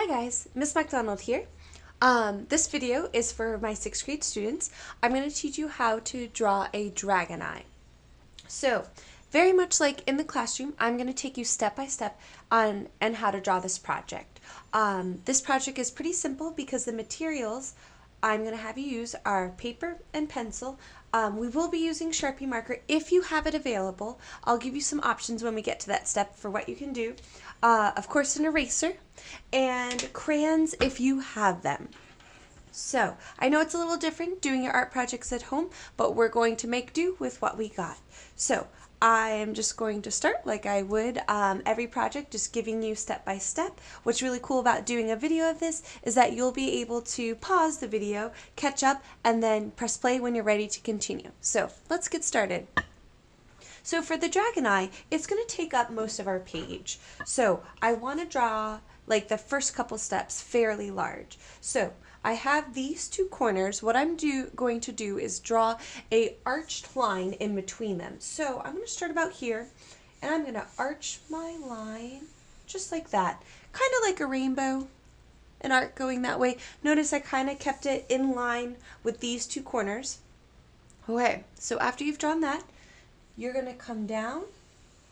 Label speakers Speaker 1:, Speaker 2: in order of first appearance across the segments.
Speaker 1: Hi guys, Miss McDonald here. This video is for my 6th grade students. I'm going to teach you how to draw a dragon eye. So, very much like in the classroom, I'm going to take you step by step on how to draw this project. This project is pretty simple because the materials I'm going to have you use are paper and pencil. We will be using Sharpie marker if you have it available. I'll give you some options when we get to that step for what you can do. Of course, an eraser and crayons if you have them. So, I know it's a little different doing your art projects at home, but we're going to make do with what we got. So, I am just going to start like I would every project, just giving you step by step. What's really cool about doing a video of this is that you'll be able to pause the video, catch up, and then press play when you're ready to continue. So, let's get started. So for the dragon eye, it's going to take up most of our page. So I want to draw like the first couple steps fairly large. So I have these two corners. What I'm going to do is draw a arched line in between them. So I'm going to start about here and I'm going to arch my line just like that. Kind of like a rainbow, an arc going that way. Notice I kind of kept it in line with these two corners. Okay, so after you've drawn that, you're going to come down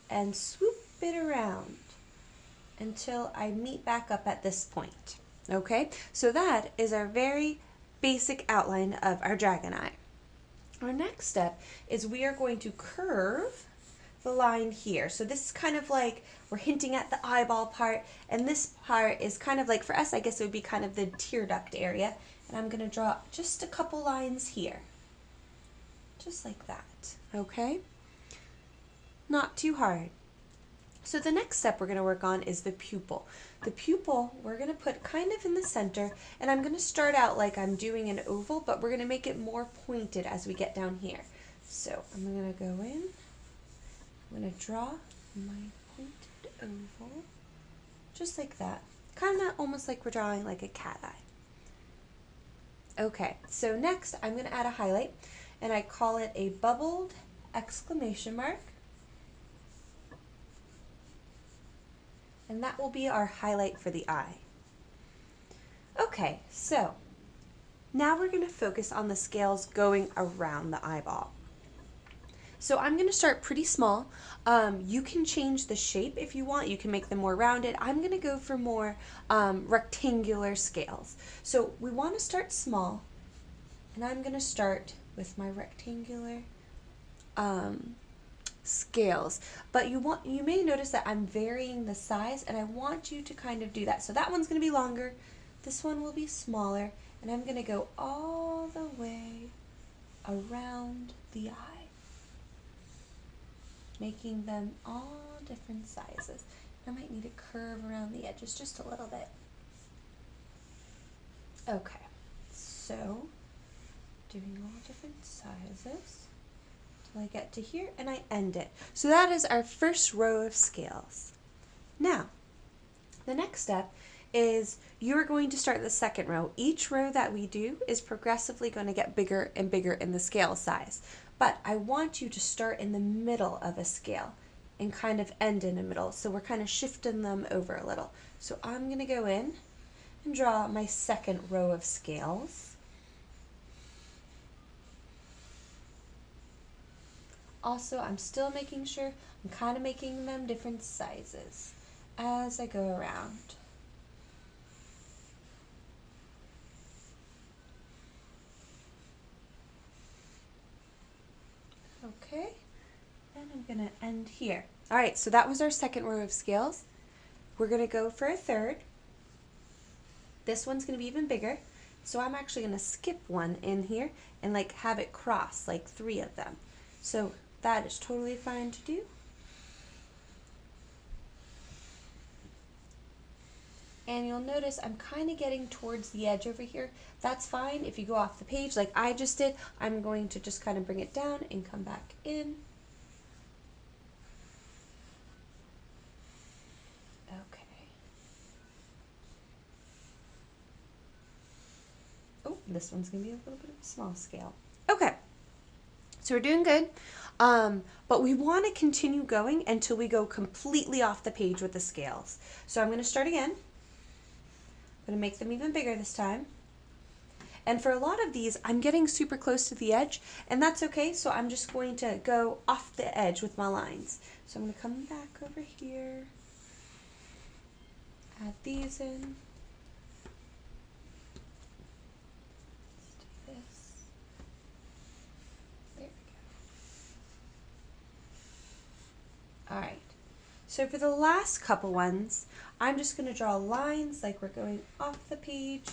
Speaker 1: and swoop it around until I meet back up at this point. Okay, so that is our very basic outline of our dragon eye. Our next step is we are going to curve the line here. So this is kind of like we're hinting at the eyeball part, and this part is kind of like, for us, I guess it would be kind of the tear duct area. And I'm going to draw just a couple lines here. Just like that, okay? Not too hard. So the next step we're going to work on is the pupil. The pupil we're going to put kind of in the center, and I'm going to start out like I'm doing an oval, but we're going to make it more pointed as we get down here. So I'm going to go in, I'm going to draw my pointed oval, just like that. Kind of almost like we're drawing like a cat eye. Okay, so next I'm going to add a highlight, and I call it a bubbled exclamation mark. And that will be our highlight for the eye. Okay, so now we're going to focus on the scales going around the eyeball. So I'm going to start pretty small. You can change the shape if you want. You can make them more rounded. I'm going to go for more rectangular scales. So we want to start small, and I'm going to start with my rectangular scales, but you may notice that I'm varying the size, and I want you to kind of do that. So that one's going to be longer, this one will be smaller, and I'm going to go all the way around the eye, making them all different sizes. I might need to curve around the edges just a little bit. Okay, so doing all different sizes. I get to here and I end it. So that is our first row of scales. Now, the next step is you're going to start the second row. Each row that we do is progressively going to get bigger and bigger in the scale size. But I want you to start in the middle of a scale and kind of end in the middle. So we're kind of shifting them over a little. So I'm going to go in and draw my second row of scales. Also, I'm still making sure I'm kind of making them different sizes as I go around. Okay, and I'm going to end here. All right, so that was our second row of scales. We're going to go for a third. This one's going to be even bigger, so I'm actually going to skip one in here and like have it cross, like 3 of them. So that is totally fine to do. And you'll notice I'm kind of getting towards the edge over here. That's fine if you go off the page like I just did. I'm going to just kind of bring it down and come back in. Okay. Oh, this one's going to be a little bit of a small scale. Okay. So we're doing good, but we want to continue going until we go completely off the page with the scales. So I'm going to start again. I'm going to make them even bigger this time. And for a lot of these, I'm getting super close to the edge, and that's okay, so I'm just going to go off the edge with my lines. So I'm going to come back over here, add these in. Let's do this. There we go. Alright, so for the last couple ones, I'm just going to draw lines like we're going off the page.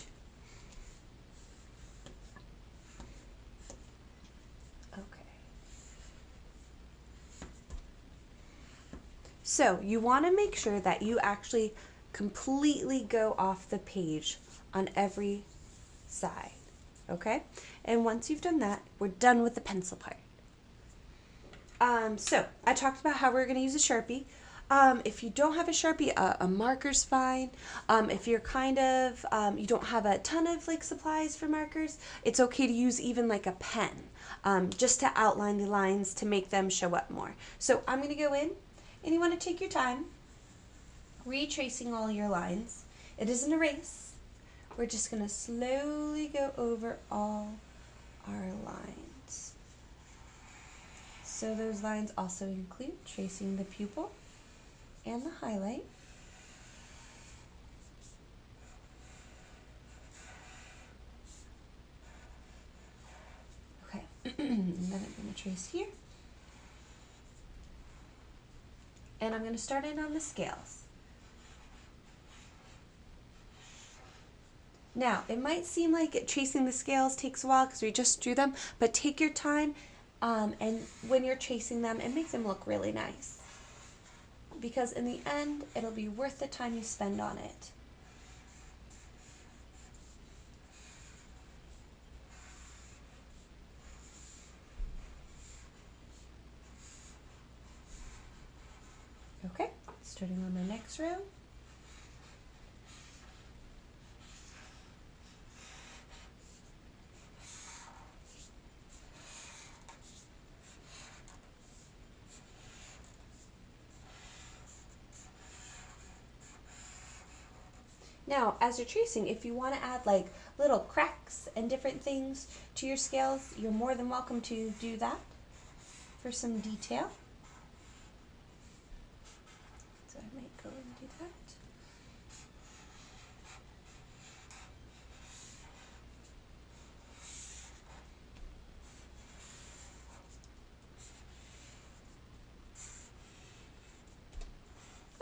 Speaker 1: So you want to make sure that you actually completely go off the page on every side, okay? And once you've done that, we're done with the pencil part. So I talked about how we're going to use a Sharpie. If you don't have a Sharpie, a marker's fine. If you're you don't have a ton of like supplies for markers, it's okay to use even like a pen, just to outline the lines to make them show up more. So I'm going to go in. And you want to take your time retracing all your lines. It isn't a race. We're just going to slowly go over all our lines. So those lines also include tracing the pupil and the highlight. Okay, and then I'm going to trace here. And I'm going to start in on the scales. Now, it might seem like tracing the scales takes a while because we just drew them, but take your time and when you're tracing them and make them look really nice. Because in the end, it'll be worth the time you spend on it. Okay, starting on the next row. Now, as you're tracing, if you want to add like little cracks and different things to your scales, you're more than welcome to do that for some detail. So I might go and do that.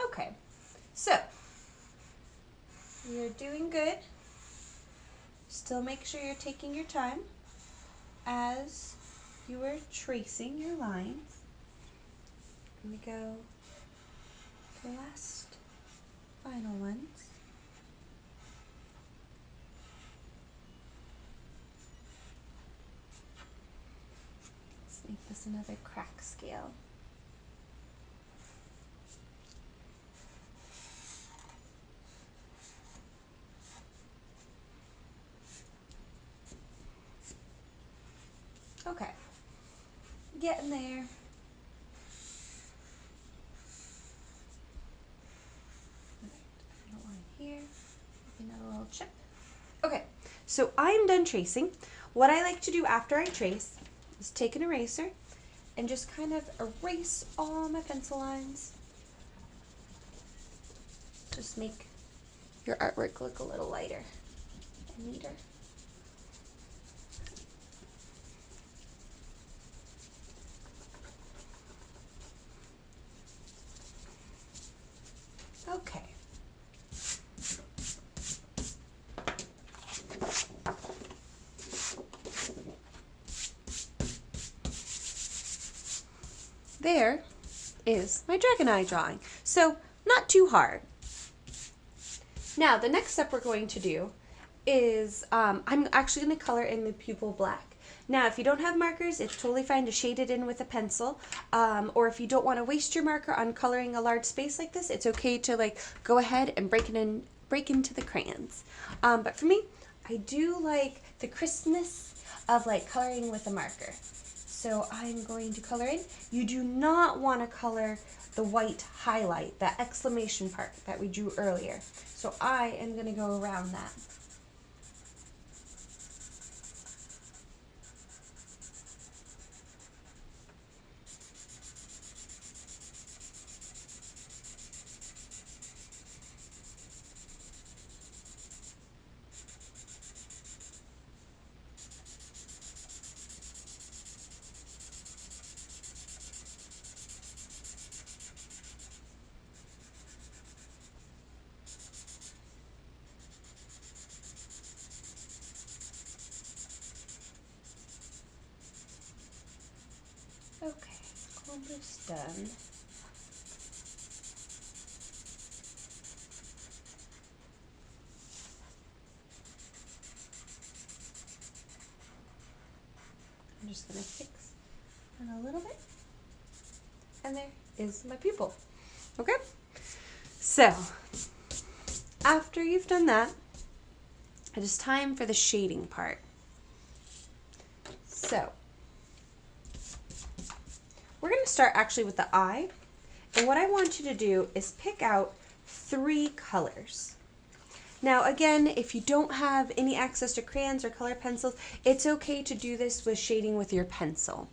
Speaker 1: Okay, so you're doing good. Still make sure you're taking your time as you are tracing your lines. And we go to the last final ones. Let's make this another crack scale. Okay, getting there. Another line here, another little chip. Okay, so I'm done tracing. What I like to do after I trace is take an eraser and just kind of erase all my pencil lines. Just make your artwork look a little lighter and neater. Okay. There is my dragon eye drawing. So not too hard. Now the next step we're going to do is I'm actually going to color in the pupil black. Now if you don't have markers, it's totally fine to shade it in with a pencil, or if you don't want to waste your marker on coloring a large space like this, it's okay to like go ahead and break into the crayons. But for me, I do like the crispness of like coloring with a marker. So I'm going to color in. You do not want to color the white highlight, that exclamation part that we drew earlier. So I am going to go around that. Okay, almost done. I'm just going to fix it a little bit. And there is my pupil. Okay? So, after you've done that, it is time for the shading part. So, we're going to start actually with the eye. And what I want you to do is pick out 3 colors. Now again, if you don't have any access to crayons or color pencils, it's okay to do this with shading with your pencil.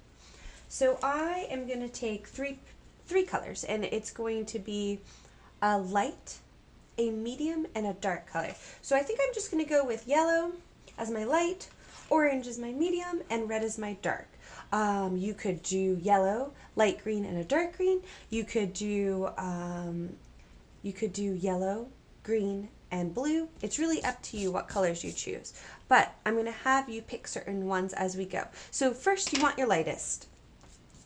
Speaker 1: So I am going to take three colors, and it's going to be a light, a medium, and a dark color. So I think I'm just going to go with yellow as my light, orange as my medium, and red as my dark. You could do yellow, light green, and a dark green. You could do yellow, green, and blue. It's really up to you what colors you choose. But I'm going to have you pick certain ones as we go. So first you want your lightest.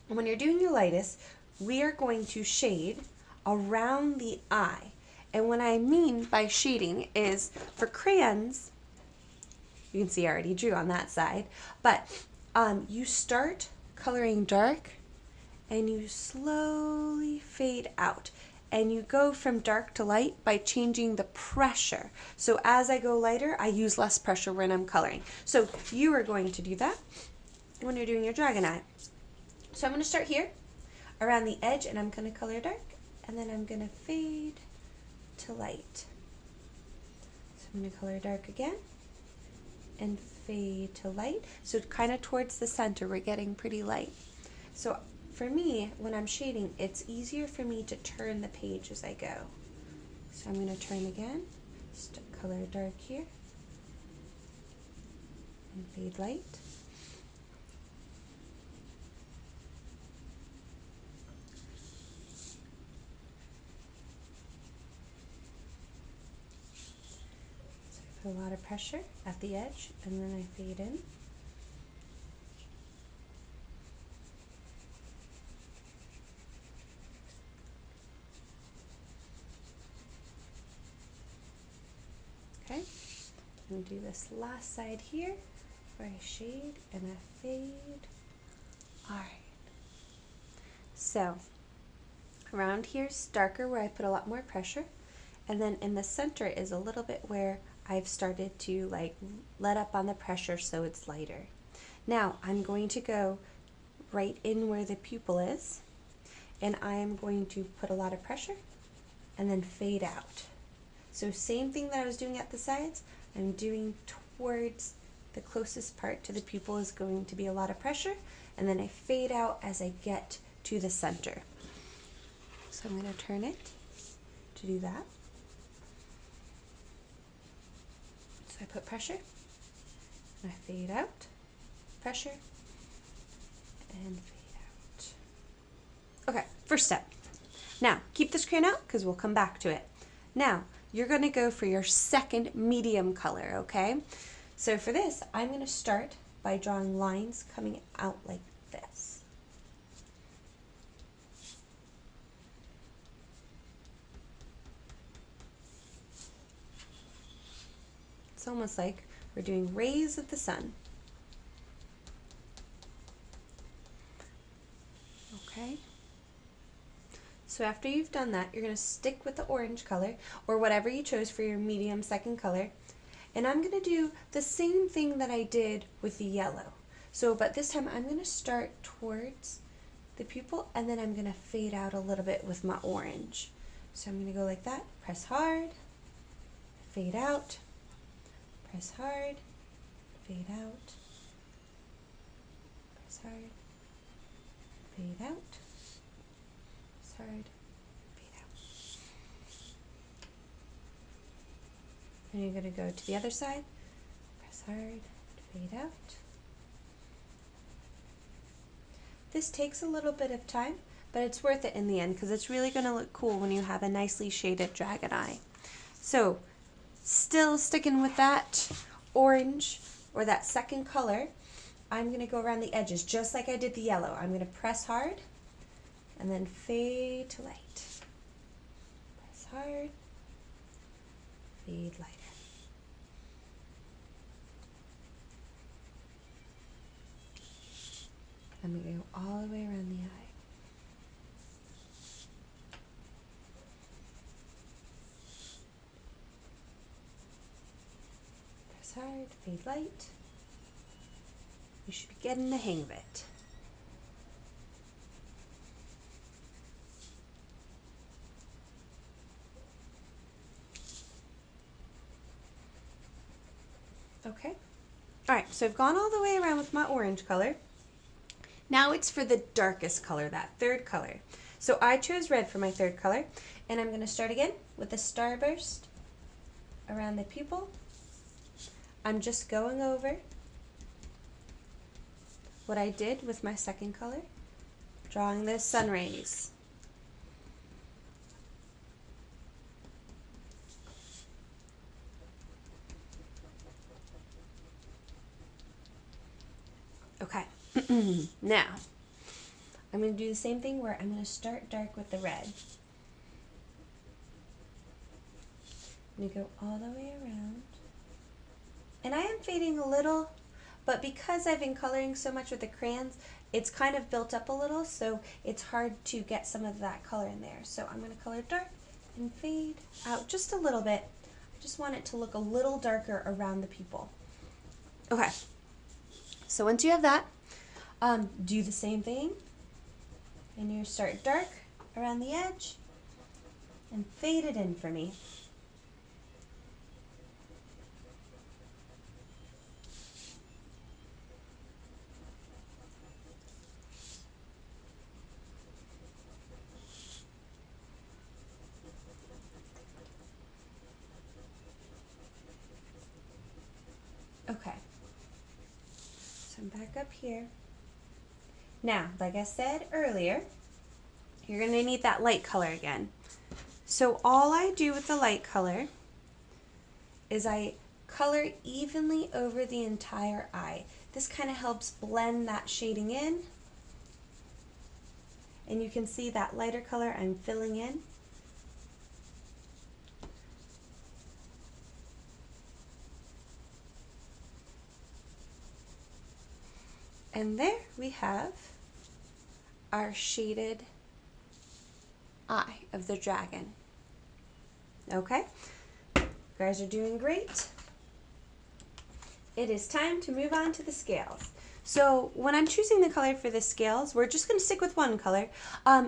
Speaker 1: And when you're doing your lightest, we are going to shade around the eye. And what I mean by shading is, for crayons, you can see I already drew on that side, but you start coloring dark and you slowly fade out. And you go from dark to light by changing the pressure. So as I go lighter, I use less pressure when I'm coloring. So you are going to do that when you're doing your dragon eye. So I'm going to start here around the edge, and I'm going to color dark, and then I'm going to fade to light. So I'm going to color dark again and fade to light. So kind of towards the center, we're getting pretty light. So for me, when I'm shading, it's easier for me to turn the page as I go. So I'm going to turn again, color dark here, and fade light. So I put a lot of pressure at the edge, and then I fade in. Okay, I'm going to do this last side here where I shade and I fade. Alright, so around here is darker where I put a lot more pressure, and then in the center is a little bit where I've started to like let up on the pressure so it's lighter. Now I'm going to go right in where the pupil is, and I am going to put a lot of pressure and then fade out. So same thing that I was doing at the sides, I'm doing towards the closest part to the pupil is going to be a lot of pressure, and then I fade out as I get to the center. So I'm going to turn it to do that. So I put pressure, and I fade out, pressure, and fade out. Okay, first step. Now, keep this crayon out because we'll come back to it. Now, you're going to go for your second medium color, okay? So for this, I'm going to start by drawing lines coming out like this. It's almost like we're doing rays of the sun. Okay? So after you've done that, you're going to stick with the orange color, or whatever you chose for your medium second color. And I'm going to do the same thing that I did with the yellow. So, but this time I'm going to start towards the pupil, and then I'm gonna fade out a little bit with my orange. So I'm gonna go like that, press hard, fade out, press hard, fade out, press hard, fade out, press hard, fade out. And you're gonna go to the other side, press hard, fade out. This takes a little bit of time, but it's worth it in the end because it's really gonna look cool when you have a nicely shaded dragon eye. So, still sticking with that orange or that second color, I'm gonna go around the edges just like I did the yellow. I'm gonna press hard and then fade to light. Press hard, fade lighter. I'm going to go all the way around the eye. Press hard, fade light. You should be getting the hang of it. Okay. All right, so I've gone all the way around with my orange color. Now it's for the darkest color, that third color. So I chose red for my third color, and I'm going to start again with a starburst around the pupil. I'm just going over what I did with my second color, drawing those sun rays. Okay, now I'm going to do the same thing where I'm going to start dark with the red. I'm going to go all the way around. And I am fading a little, but because I've been coloring so much with the crayons, it's kind of built up a little, so it's hard to get some of that color in there. So I'm going to color dark and fade out just a little bit. I just want it to look a little darker around the pupil. Okay. So once you have that, do the same thing, and you start dark around the edge and fade it in for me. Okay. So I'm back up here. Now, like I said earlier, you're going to need that light color again. So all I do with the light color is I color evenly over the entire eye. This kind of helps blend that shading in. And you can see that lighter color I'm filling in. And there we have our shaded eye of the dragon. Okay, you guys are doing great. It is time to move on to the scales. So when I'm choosing the color for the scales, we're just going to stick with one color.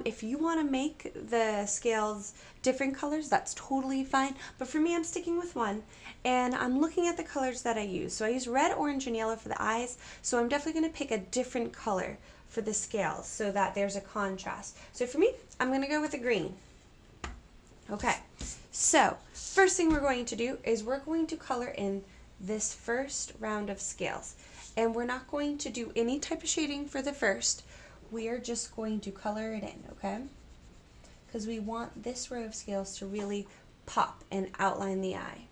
Speaker 1: If you want to make the scales different colors, that's totally fine. But for me, I'm sticking with one. And I'm looking at the colors that I use. So I use red, orange, and yellow for the eyes. So I'm definitely going to pick a different color for the scales so that there's a contrast. So for me, I'm going to go with a green. Okay, so first thing we're going to do is we're going to color in this first round of scales. And we're not going to do any type of shading for the first. We are just going to color it in, okay? Because we want this row of scales to really pop and outline the eye.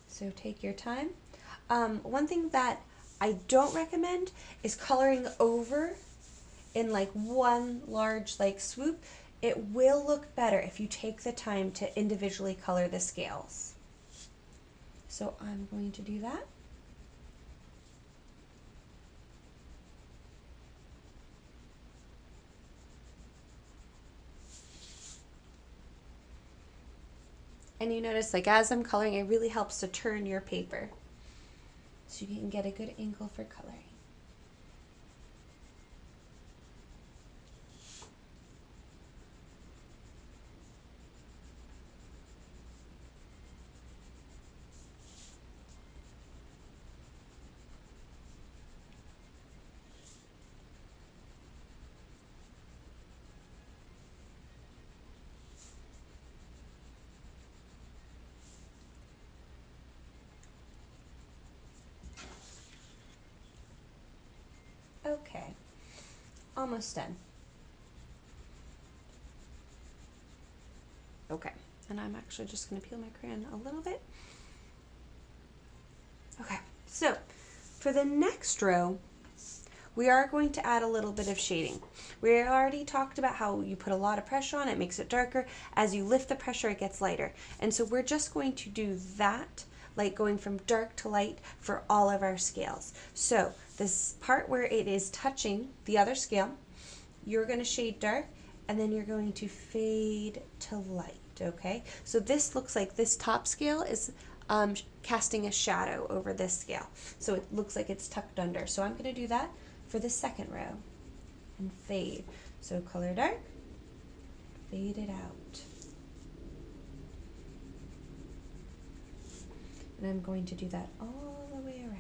Speaker 1: So take your time. One thing that I don't recommend is coloring over in like one large like swoop. It will look better if you take the time to individually color the scales. So I'm going to do that. And you notice, like, as I'm coloring, it really helps to turn your paper so you can get a good angle for coloring. Okay, almost done. Okay, and I'm actually just going to peel my crayon a little bit. Okay, so for the next row, we are going to add a little bit of shading. We already talked about how you put a lot of pressure on it, makes it darker. As you lift the pressure, it gets lighter. And so we're just going to do that, like going from dark to light for all of our scales. So this part where it is touching the other scale, you're going to shade dark, and then you're going to fade to light, okay? So this looks like this top scale is casting a shadow over this scale. So it looks like it's tucked under. So I'm going to do that for the second row and fade. So color dark, fade it out. And I'm going to do that all the way around.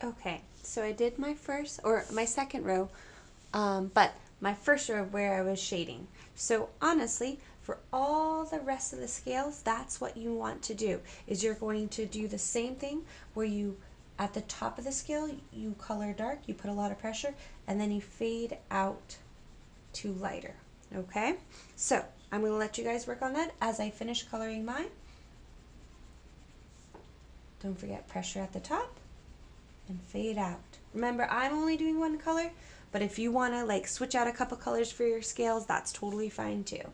Speaker 1: Okay, so I did my first, or my second row, but my first row where I was shading. So honestly, for all the rest of the scales, that's what you want to do, is you're going to do the same thing where you, at the top of the scale, you color dark, you put a lot of pressure, and then you fade out to lighter, okay? So I'm going to let you guys work on that as I finish coloring mine. Don't forget pressure at the top and fade out. Remember, I'm only doing one color, but if you want to like switch out a couple colors for your scales, that's totally fine too.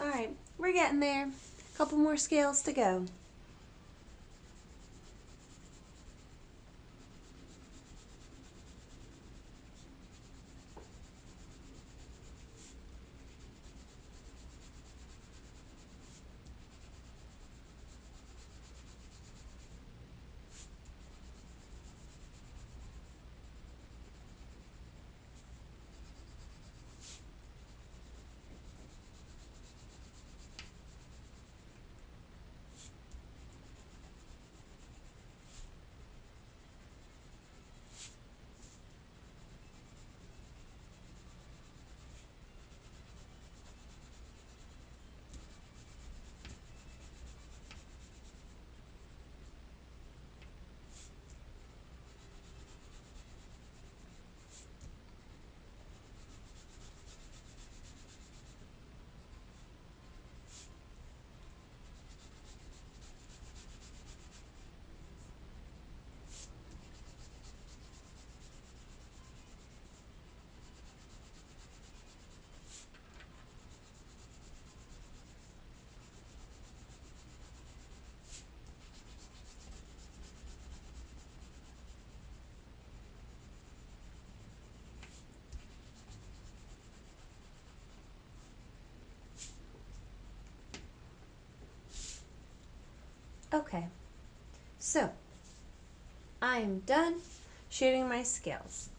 Speaker 1: All right, we're getting there. A couple more scales to go. Okay, so I'm done shading my scales.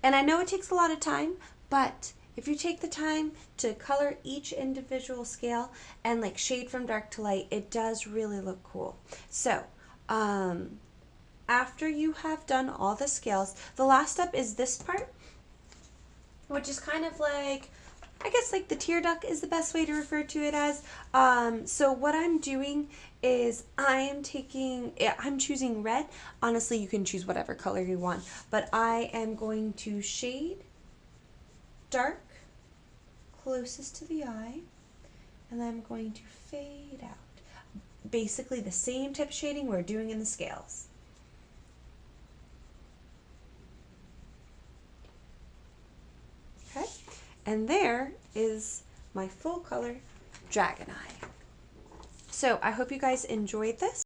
Speaker 1: And I know it takes a lot of time, but if you take the time to color each individual scale and like shade from dark to light, it does really look cool. So, after you have done all the scales, the last step is this part, which is kind of like, I guess like the tear duct is the best way to refer to it as. So what I'm doing is I'm choosing red. Honestly, you can choose whatever color you want, but I am going to shade dark closest to the eye, and I'm going to fade out. Basically the same type of shading we're doing in the scales. Okay, and there is my full color dragon eye. So I hope you guys enjoyed this.